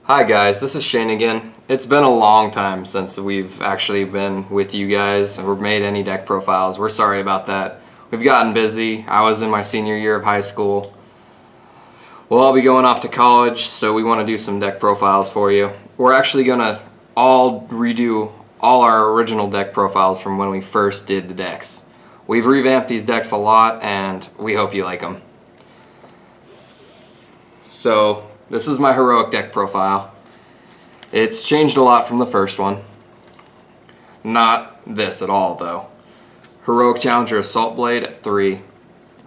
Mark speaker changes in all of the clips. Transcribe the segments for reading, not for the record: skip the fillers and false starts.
Speaker 1: Hi guys, this is Shane again. It's been a long time since we've actually been with you guys or made any deck profiles. We're sorry about that. We've gotten busy. I was in my senior year of high school. We'll all be going off to college, so we want to do some deck profiles for you. We're actually going to all redo all our original deck profiles from when we first did the decks. We've revamped these decks a lot and we hope you like them. So this is my heroic deck profile. It's changed a lot from the first one. Not this at all though. Heroic Challenger Assault Blade at 3.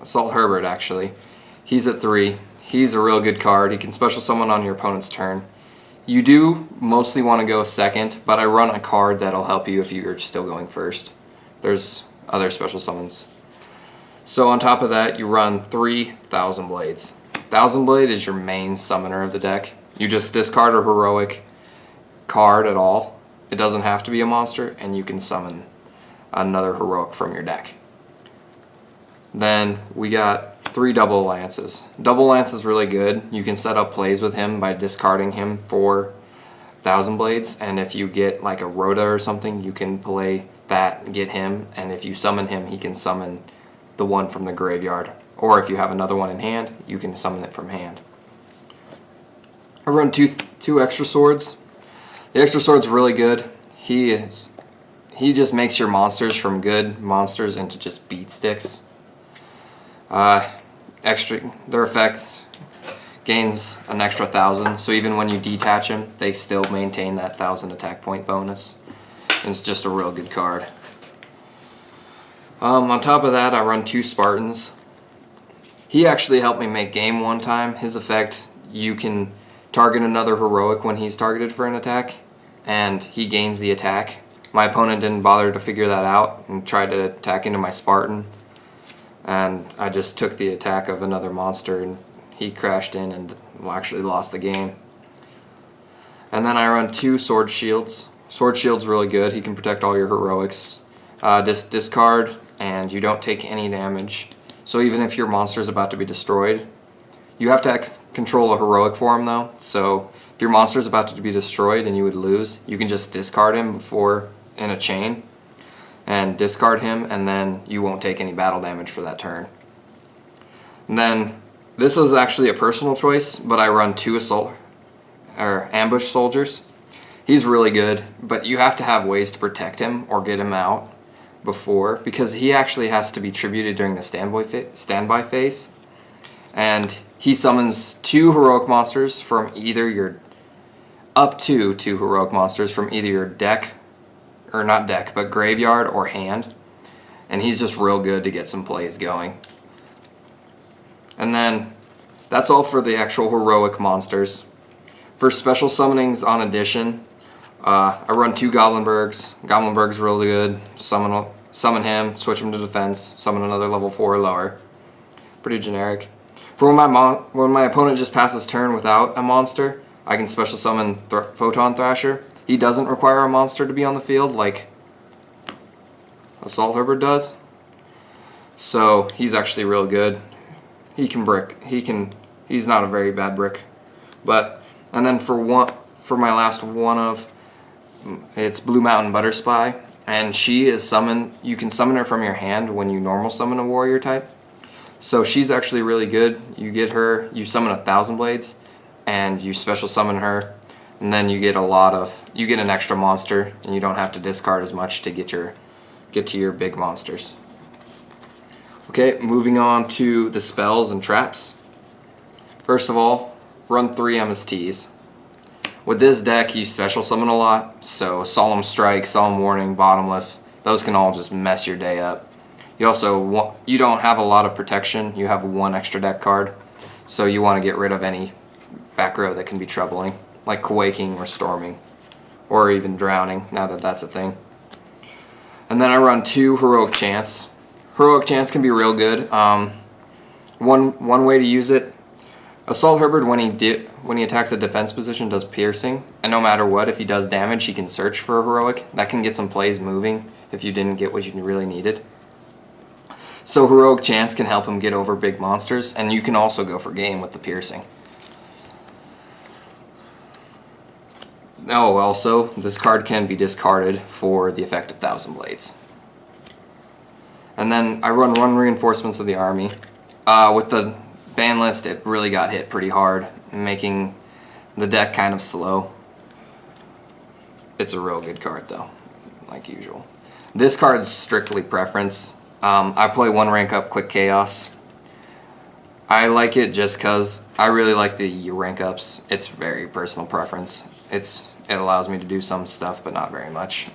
Speaker 1: Assault Herbert actually. He's at 3. He's a real good card. He can special summon on your opponent's turn. You do mostly want to go second, but I run a card that'll help you if you're still going first. There's other special summons. So on top of that, you run 3 Thousand Blades. Thousand Blade is your main summoner of the deck. You just discard a heroic card at all. It doesn't have to be a monster, and you can summon another heroic from your deck. Then we got 3 Double Lances. Double Lance is really good. You can set up plays with him by discarding him for Thousand Blades, and if you get like a Rhoda or something, you can play that and get him, and if you summon him, he can summon the one from the graveyard. Or if you have another one in hand, you can summon it from hand. I run two extra swords. The extra sword's really good. He just makes your monsters from good monsters into just beat sticks. Their effect gains an extra 1,000, so even when you detach him, they still maintain that 1,000 attack point bonus. And it's just a real good card. On top of that, I run 2 Spartans. He actually helped me make game one time. His effect, you can target another heroic when he's targeted for an attack, and he gains the attack. My opponent didn't bother to figure that out and tried to attack into my Spartan, and I just took the attack of another monster and he crashed in and actually lost the game. And then I run 2 Sword Shields. Sword Shield's really good. He can protect all your heroics. Discard, and you don't take any damage. So even if your monster is about to be destroyed, you have to control a heroic for him though. So if your monster is about to be destroyed and you would lose, you can just discard him before in a chain and discard him, and then you won't take any battle damage for that turn. And then this is actually a personal choice, but I run 2 ambush soldiers. He's really good, but you have to have ways to protect him or get him out before, because he actually has to be tributed during the standby phase, and he summons 2 heroic monsters from either your up to 2 heroic monsters from either your deck, or not deck, but graveyard or hand, and he's just real good to get some plays going. And then that's all for the actual heroic monsters. For special summonings on addition, I run 2 Goblinbergs. Goblinberg's really good. Summon him, switch him to defense, summon another level 4 or lower. Pretty generic. For when my opponent just passes turn without a monster, I can special summon Photon Thrasher. He doesn't require a monster to be on the field like Assault Herbert does. So he's actually real good. He can brick. He's not a very bad brick. And then for my last one it's Blue Mountain Butterspy, and she is summoned. You can summon her from your hand when you normal summon a warrior type. So she's actually really good. You get her, you summon 1,000 Blades, and you special summon her, and then you get an extra monster, and you don't have to discard as much to get to your big monsters. Okay, moving on to the spells and traps. First of all, run 3 MSTs. With this deck, you special summon a lot, so Solemn Strike, Solemn Warning, Bottomless, those can all just mess your day up. You don't have a lot of protection, you have 1 extra deck card, so you want to get rid of any back row that can be troubling, like Quaking or Storming, or even Drowning, now that that's a thing. And then I run 2 Heroic Chance. Heroic Chance can be real good. One way to use it, Assault Herbert, when he attacks a defense position, does piercing, and no matter what, if he does damage, he can search for a heroic. That can get some plays moving if you didn't get what you really needed. So Heroic Chance can help him get over big monsters, and you can also go for game with the piercing. Oh, also, this card can be discarded for the effect of Thousand Blades. And then I run 1 Reinforcements of the Army. With the ban list, it really got hit pretty hard, making the deck kind of slow. It's a real good card though, like usual. This card's strictly preference. I play 1 rank up Quick Chaos. I like it just because I really like the rank ups. It's very personal preference. It allows me to do some stuff, but not very much.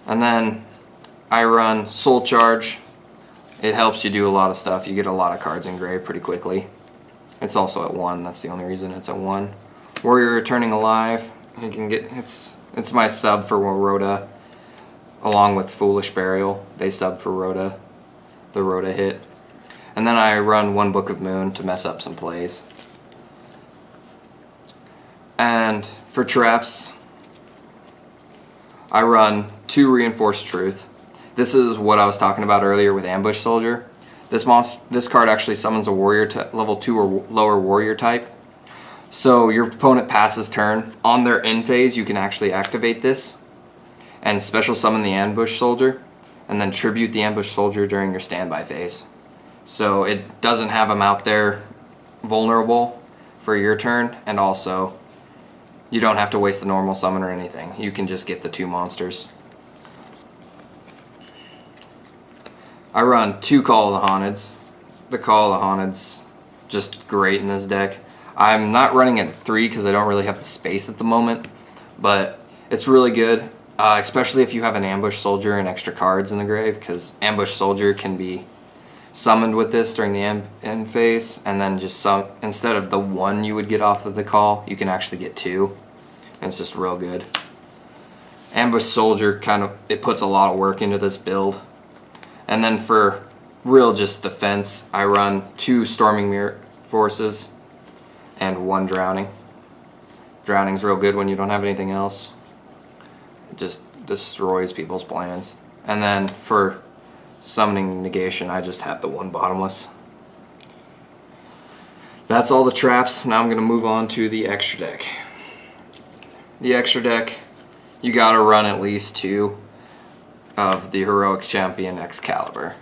Speaker 1: And then I run Soul Charge. It helps you do a lot of stuff. You get a lot of cards engraved pretty quickly. It's also at 1. That's the only reason it's at 1. Warrior Returning Alive. You can get it's my sub for Rhoda, along with Foolish Burial. They sub for Rhoda, the Rhoda hit. And then I run 1 Book of Moon to mess up some plays. And for traps, I run 2 Reinforced Truth. This is what I was talking about earlier with Ambush Soldier. This card actually summons a warrior level 2 or lower warrior type. So your opponent passes turn. On their end phase, you can actually activate this and special summon the Ambush Soldier, and then tribute the Ambush Soldier during your standby phase. So it doesn't have them out there vulnerable for your turn, and also you don't have to waste the normal summon or anything. You can just get the 2 monsters. I run 2 Call of the Haunteds. The Call of the Haunteds just great in this deck. I'm not running it at 3 because I don't really have the space at the moment, but it's really good, especially if you have an Ambush Soldier and extra cards in the grave, because Ambush Soldier can be summoned with this during the end phase, and then just instead of the 1 you would get off of the call, you can actually get 2, and it's just real good. Ambush Soldier it puts a lot of work into this build. And then for real just defense, I run 2 Storming Mirror Forces and 1 Drowning. Drowning's real good when you don't have anything else. It just destroys people's plans. And then for Summoning Negation, I just have the 1 Bottomless. That's all the traps. Now I'm going to move on to the extra deck. The extra deck, you got to run at least 2 of the Heroic Champion Excalibur.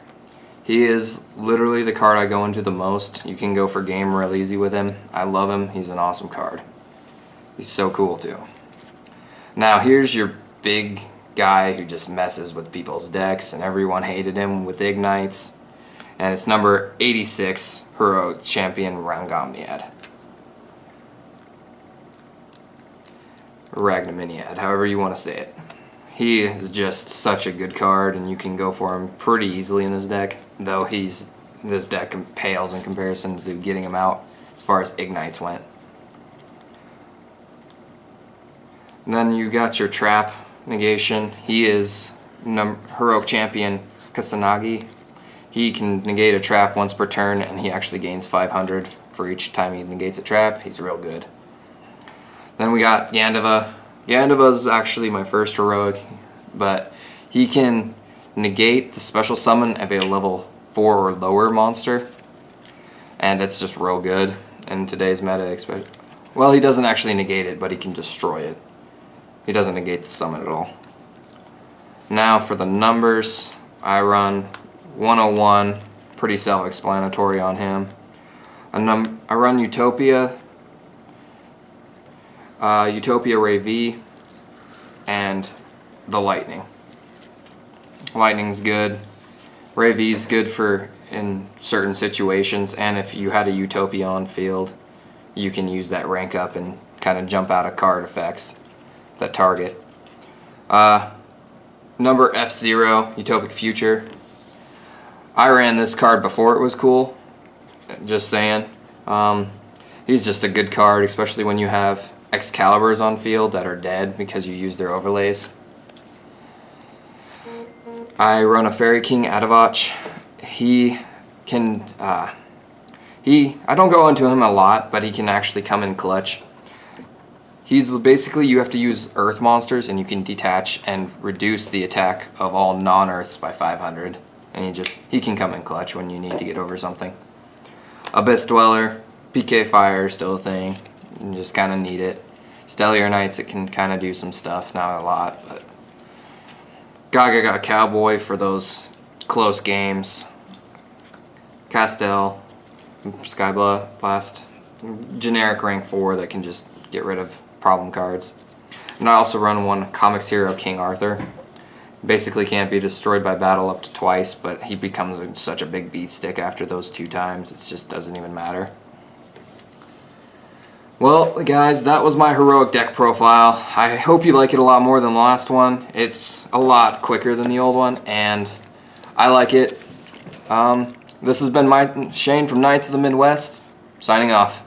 Speaker 1: He is literally the card I go into the most. You can go for game real easy with him. I love him. He's an awesome card. He's so cool too. Now here's your big guy who just messes with people's decks, and everyone hated him with Ignites. And it's number 86, Heroic Champion Rangomniad. Ragnaminiad, however you want to say it. He is just such a good card, and you can go for him pretty easily in this deck, though this deck pales in comparison to getting him out as far as Ignites went. And then you got your Trap Negation. He is Heroic Champion Kusanagi. He can negate a trap once per turn, and he actually gains 500 for each time he negates a trap. He's real good. Then we got Yandava. Yandaba's actually my first heroic, but he can negate the special summon of a level 4 or lower monster, and it's just real good in today's meta. Well, he doesn't actually negate it, but he can destroy it. He doesn't negate the summon at all. Now for the numbers, I run 101, pretty self-explanatory on him. I run Utopia, Utopia Ray V, and the Lightning. Lightning's good. Ray V's good for in certain situations, and if you had a Utopia on field, you can use that rank up and kind of jump out of card effects that target. Number F0, Utopic Future. I ran this card before it was cool, just saying. He's just a good card, especially when you have Excaliburs on field that are dead because you use their overlays. I run a Fairy King Adavach. He can, I don't go into him a lot, but he can actually come in clutch. He's basically, you have to use earth monsters, and you can detach and reduce the attack of all non-earths by 500. And he can come in clutch when you need to get over something. Abyss Dweller, PK Fire is still a thing. You just kind of need it. Stellier Knights, it can kind of do some stuff, not a lot, but Gaga got Cowboy for those close games. Castell, Skyblast, generic rank 4 that can just get rid of problem cards. And I also run one Comics Hero King Arthur. Basically can't be destroyed by battle up to twice, but he becomes such a big beat stick after those 2 times, it just doesn't even matter. Well, guys, that was my heroic deck profile. I hope you like it a lot more than the last one. It's a lot quicker than the old one, and I like it. This has been Shane from Knights of the Midwest, signing off.